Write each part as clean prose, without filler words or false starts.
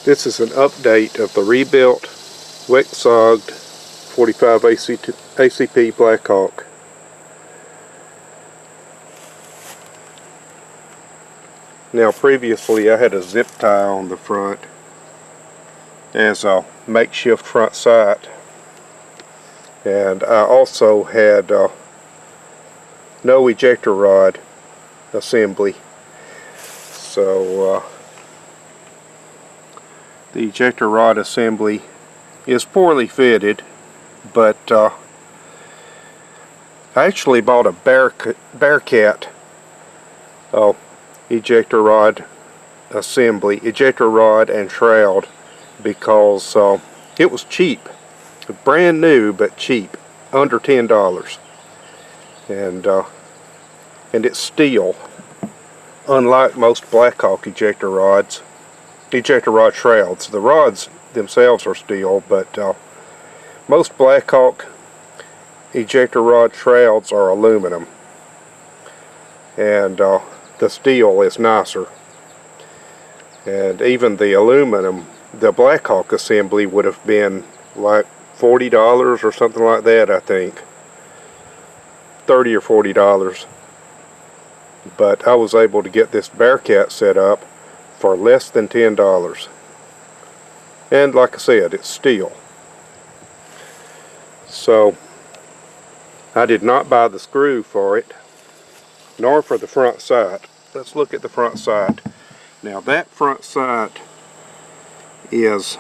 This is an update of the rebuilt, wet-sogged 45 ACP Blackhawk. Now previously I had a zip tie on the front as a makeshift front sight, and I also had no ejector rod assembly. So the ejector rod assembly is poorly fitted, but I actually bought a Bearcat ejector rod assembly, ejector rod and shroud, because it was cheap, brand new but cheap, under $10, and it's steel, unlike most Blackhawk ejector rod shrouds. The rods themselves are steel, but most Blackhawk ejector rod shrouds are aluminum, and the steel is nicer. And even the aluminum, the Blackhawk assembly would have been like $40 or something like that, I think. $30 or $40. But I was able to get this Bearcat set up for less than $10. And like I said, it's steel. So I did not buy the screw for it, nor for the front sight. Let's look at the front sight. Now that front sight is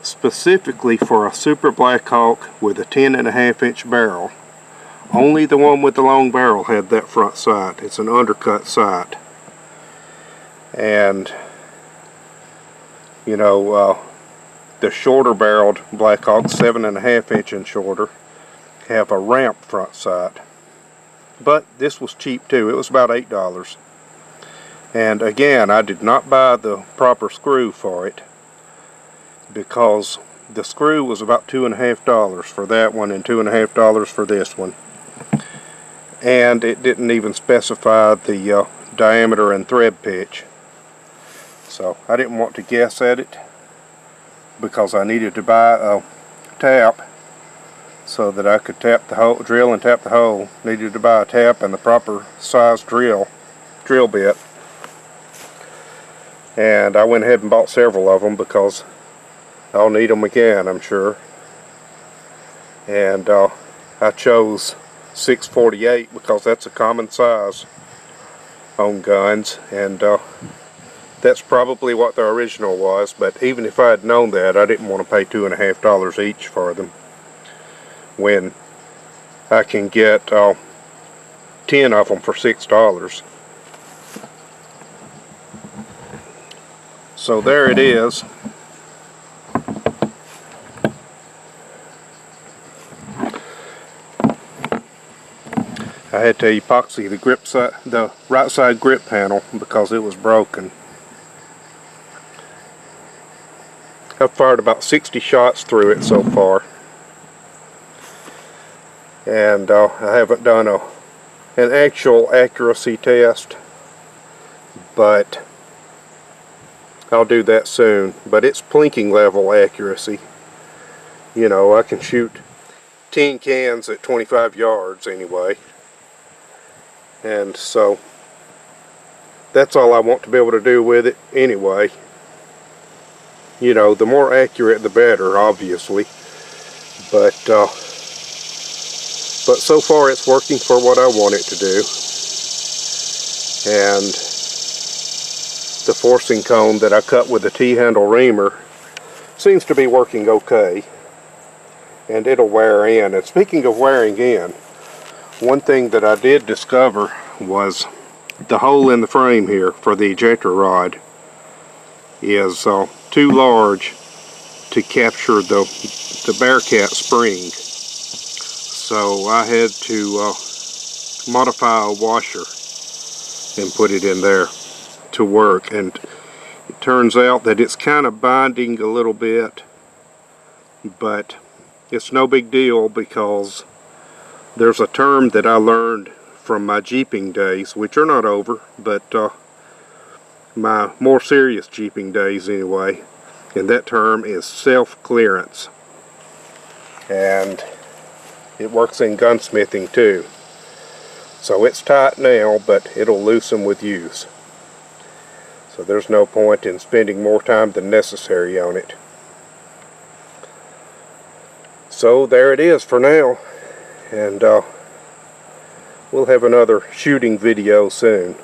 specifically for a Super Blackhawk with a 10.5-inch barrel. Only the one with the long barrel had that front sight. It's an undercut sight. And you know, the shorter barreled Blackhawk, 7.5-inch and shorter, have a ramp front sight. But this was cheap too. It was about $8. And again, I did not buy the proper screw for it, because the screw was about $2.50 for that one and $2.50 for this one. And it didn't even specify the diameter and thread pitch. So I didn't want to guess at it, because I needed to buy a tap so that I could tap the hole, drill and tap the hole. Needed to buy a tap and the proper size drill bit. And I went ahead and bought several of them, because I'll need them again, I'm sure. And I chose 648 because that's a common size on guns, and that's probably what the original was. But even if I had known that, I didn't want to pay $2.50 each for them, when I can get 10 of them for $6. So there it is. I had to epoxy the right side grip panel because it was broken. I've fired about 60 shots through it so far, and I haven't done an actual accuracy test, but I'll do that soon. But it's plinking level accuracy. You know, I can shoot 10 cans at 25 yards anyway. And so that's all I want to be able to do with it anyway. You know, the more accurate the better, obviously. But so far it's working for what I want it to do. And the forcing cone that I cut with the T-handle reamer seems to be working okay. And it'll wear in. And speaking of wearing in, one thing that I did discover was the hole in the frame here for the ejector rod is too large to capture the Bearcat spring. So I had to modify a washer and put it in there to work. And it turns out that it's kind of binding a little bit, but it's no big deal, because there's a term that I learned from my jeeping days, which are not over, but my more serious jeeping days anyway, and that term is self-clearance. And it works in gunsmithing too. So it's tight now, but it'll loosen with use. So there's no point in spending more time than necessary on it. So there it is for now, and we'll have another shooting video soon.